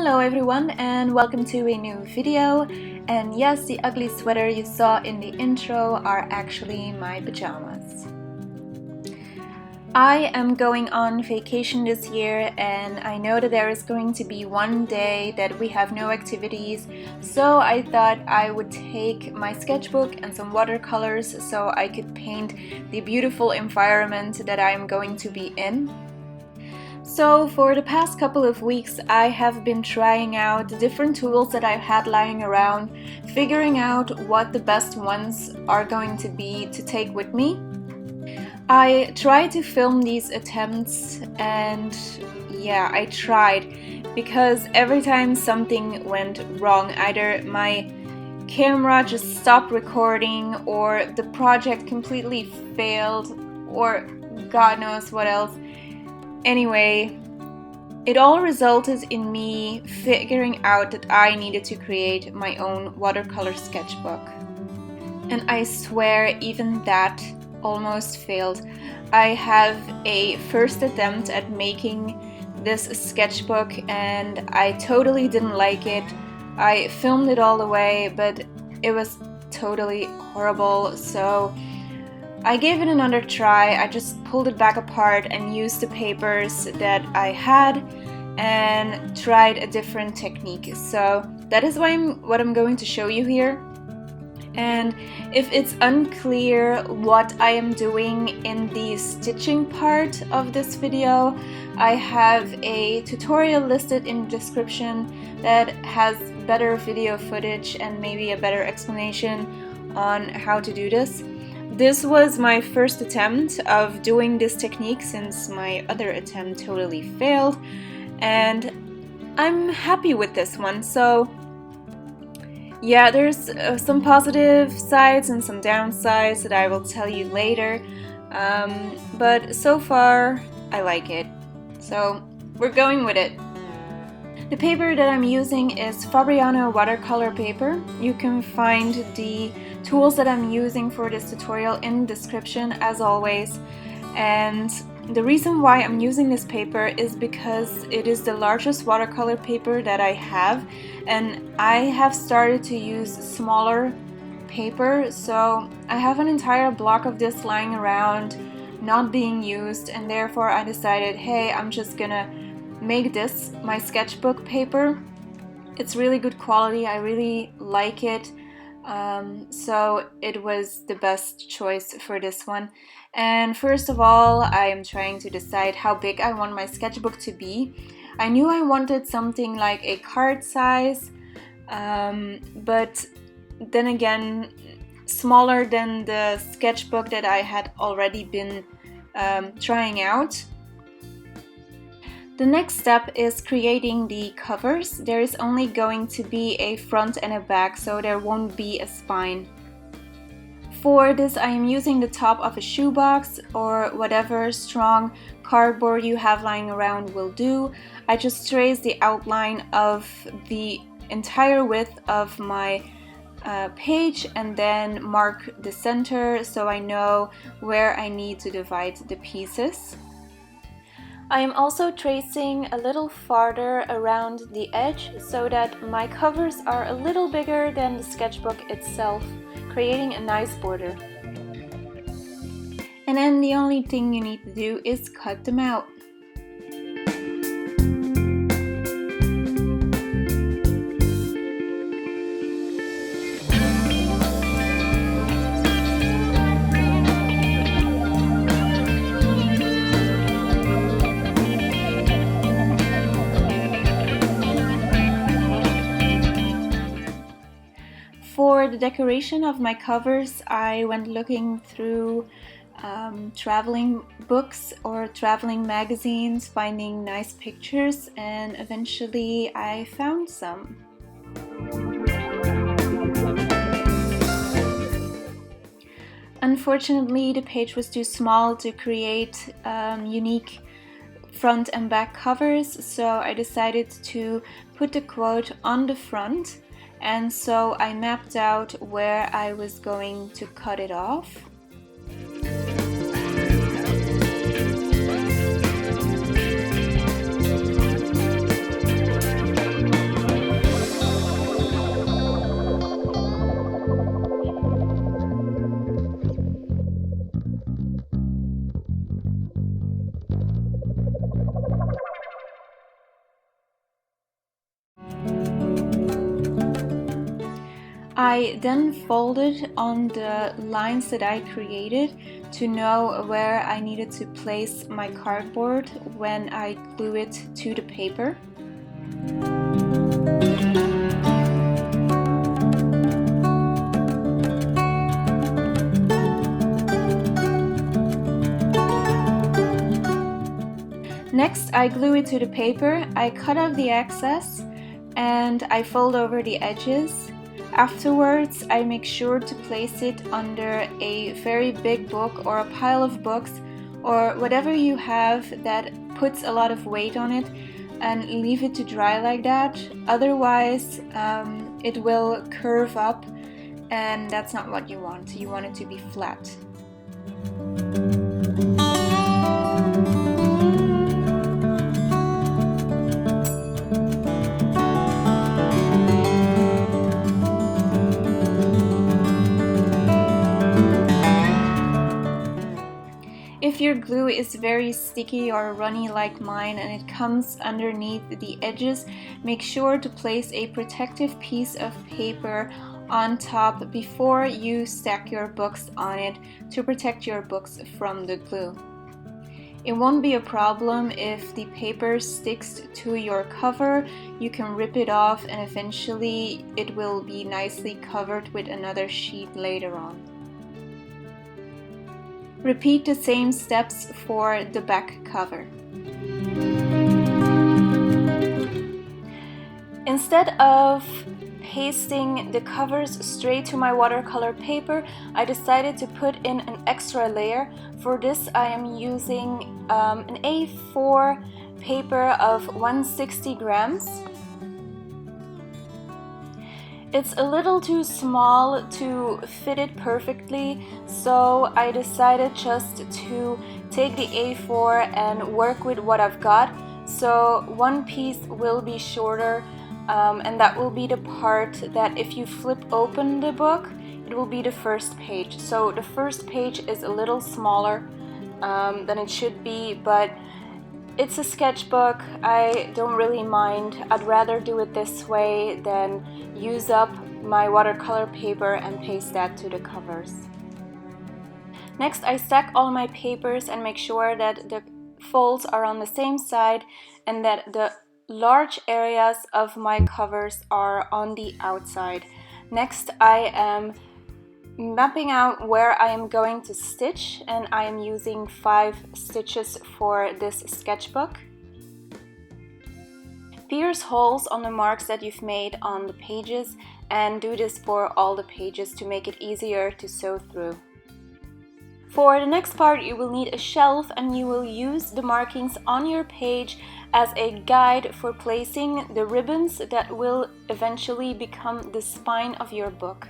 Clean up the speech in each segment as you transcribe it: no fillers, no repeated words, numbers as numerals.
Hello everyone and welcome to a new video. And yes, the ugly sweater you saw in the intro are actually my pajamas. I am going on vacation this year and I know that there is going to be one day that we have no activities, so I thought I would take my sketchbook and some watercolors so I could paint the beautiful environment that I am going to be in. So for the past couple of weeks I have been trying out the different tools that I've had lying around, figuring out what the best ones are going to be to take with me. I tried to film these attempts and yeah, I tried because every time something went wrong, either my camera just stopped recording or the project completely failed or God knows what else. Anyway, it all resulted in me figuring out that I needed to create my own watercolor sketchbook. And I swear even that almost failed. I have a first attempt at making this sketchbook and I totally didn't like it. I filmed it all the way, but it was totally horrible, so I gave it another try. I just pulled it back apart and used the papers that I had and tried a different technique. So that is what I'm going to show you here. And if it's unclear what I am doing in the stitching part of this video, I have a tutorial listed in the description that has better video footage and maybe a better explanation on how to do this. This was my first attempt of doing this technique since my other attempt totally failed, and I'm happy with this one. So yeah, there's some positive sides and some downsides that I will tell you later, but so far I like it, so we're going with it. The paper that I'm using is Fabriano watercolor paper. You can find the tools that I'm using for this tutorial in the description as always, and the reason why I'm using this paper is because it is the largest watercolor paper that I have, and I have started to use smaller paper, so I have an entire block of this lying around not being used, and therefore I decided, hey, I'm just gonna make this my sketchbook paper. It's really good quality, I really like it. So it was the best choice for this one. And first of all, I am trying to decide how big I want my sketchbook to be. I knew I wanted something like a card size, but then again, smaller than the sketchbook that I had already been trying out. The next step is creating the covers. There is only going to be a front and a back, so there won't be a spine. For this I am using the top of a shoebox or whatever strong cardboard you have lying around will do. I just trace the outline of the entire width of my page and then mark the center so I know where I need to divide the pieces. I am also tracing a little farther around the edge so that my covers are a little bigger than the sketchbook itself, creating a nice border. And then the only thing you need to do is cut them out. For the decoration of my covers, I went looking through traveling books or traveling magazines, finding nice pictures, and eventually I found some. Unfortunately, the page was too small to create unique front and back covers, so I decided to put the quote on the front. And so I mapped out where I was going to cut it off. I then folded on the lines that I created to know where I needed to place my cardboard when I glue it to the paper. Next, I glue it to the paper. I cut off the excess and I fold over the edges. Afterwards, I make sure to place it under a very big book or a pile of books or whatever you have that puts a lot of weight on it, and leave it to dry like that. Otherwise, it will curve up, and that's not what you want. You want it to be flat. If your glue is very sticky or runny like mine and it comes underneath the edges, make sure to place a protective piece of paper on top before you stack your books on it to protect your books from the glue. It won't be a problem if the paper sticks to your cover. You can rip it off and eventually it will be nicely covered with another sheet later on. Repeat the same steps for the back cover. Instead of pasting the covers straight to my watercolor paper, I decided to put in an extra layer. For this, I am using an A4 paper of 160 grams. It's a little too small to fit it perfectly, so I decided just to take the A4 and work with what I've got. So one piece will be shorter, and that will be the part that if you flip open the book, it will be the first page. So the first page is a little smaller than it should be, but it's a sketchbook. I don't really mind. I'd rather do it this way than use up my watercolor paper and paste that to the covers. Next, I stack all my papers and make sure that the folds are on the same side and that the large areas of my covers are on the outside. Next, I am mapping out where I am going to stitch, and I am using 5 stitches for this sketchbook. Pierce holes on the marks that you've made on the pages, and do this for all the pages to make it easier to sew through. For the next part, you will need a shelf, and you will use the markings on your page as a guide for placing the ribbons that will eventually become the spine of your book.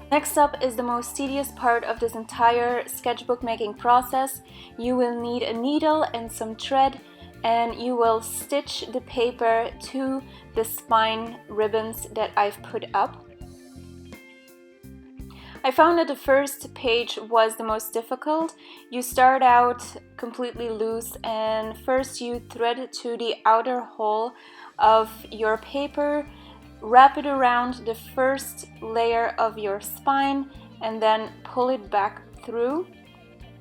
Next up is the most tedious part of this entire sketchbook making process. You will need a needle and some thread, and you will stitch the paper to the spine ribbons that I've put up. I found that the first page was the most difficult. You start out completely loose, and first you thread to the outer hole of your paper, wrap it around the first layer of your spine, and then pull it back through.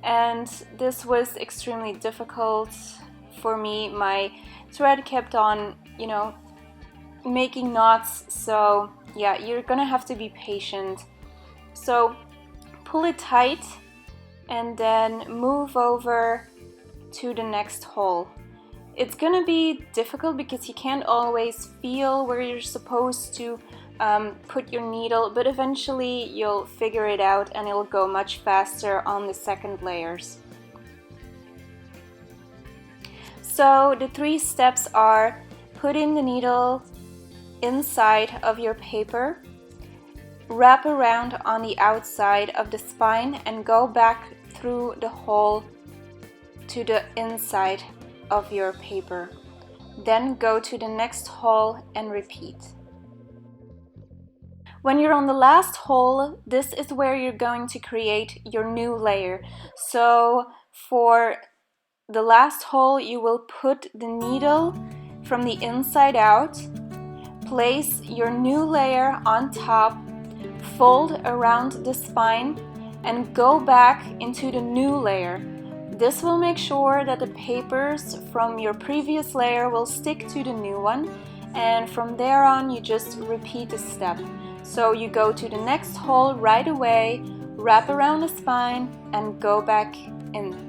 And this was extremely difficult for me. My thread kept on, making knots, so yeah, you're gonna have to be patient. So pull it tight and then move over to the next hole. It's gonna be difficult because you can't always feel where you're supposed to put your needle, but eventually you'll figure it out and it'll go much faster on the second layers. So the 3 steps are: put in the needle inside of your paper, wrap around on the outside of the spine, and go back through the hole to the inside of your paper. Then go to the next hole and repeat. When you're on the last hole, this is where you're going to create your new layer. So for the last hole, you will put the needle from the inside out, place your new layer on top, fold around the spine, and go back into the new layer. This will make sure that the papers from your previous layer will stick to the new one, and from there on you just repeat the step. So you go to the next hole right away, wrap around the spine, and go back in.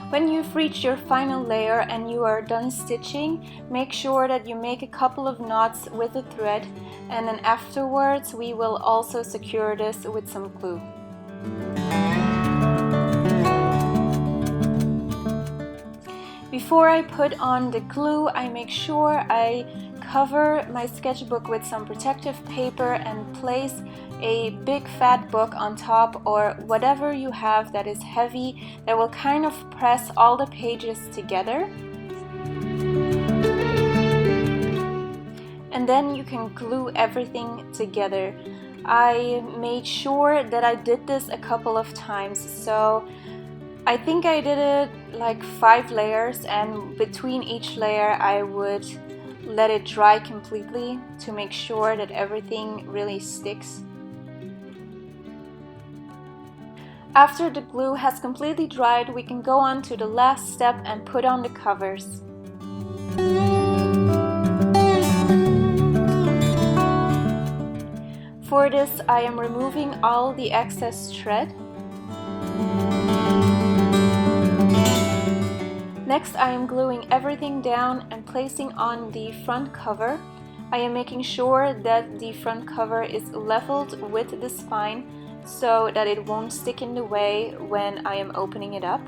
When you've reached your final layer and you are done stitching, make sure that you make a couple of knots with the thread, and then afterwards we will also secure this with some glue. Before I put on the glue, I make sure I cover my sketchbook with some protective paper and place a big fat book on top, or whatever you have that is heavy, that will kind of press all the pages together. And then you can glue everything together. I made sure that I did this a couple of times, so I think I did it like 5 layers, and between each layer I would let it dry completely to make sure that everything really sticks. After the glue has completely dried, we can go on to the last step and put on the covers. For this, I am removing all the excess thread. Next, I am gluing everything down and placing on the front cover. I am making sure that the front cover is leveled with the spine so that it won't stick in the way when I am opening it up.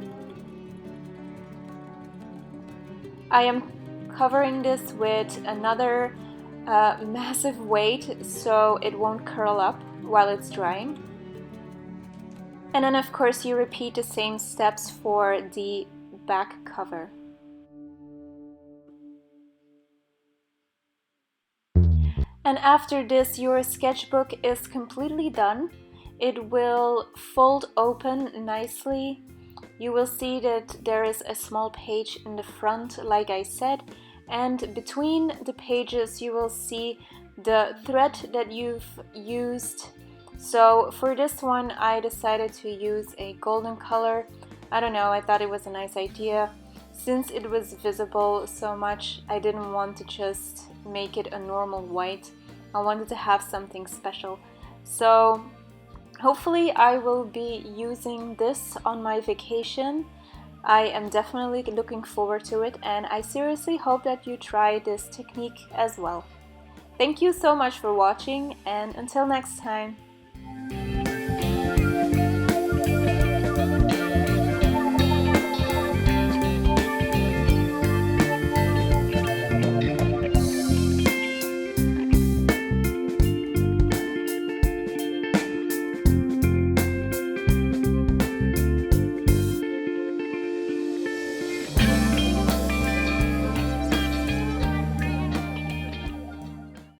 I am covering this with another massive weight so it won't curl up while it's drying. And then of course you repeat the same steps for the back cover. And after this, your sketchbook is completely done. It will fold open nicely. You will see that there is a small page in the front, like I said, and between the pages you will see the thread that you've used. So for this one I decided to use a golden color. I don't know, I thought it was a nice idea. Since it was visible so much, I didn't want to just make it a normal white. I wanted to have something special. So hopefully I will be using this on my vacation. I am definitely looking forward to it, and I seriously hope that you try this technique as well. Thank you so much for watching, and until next time.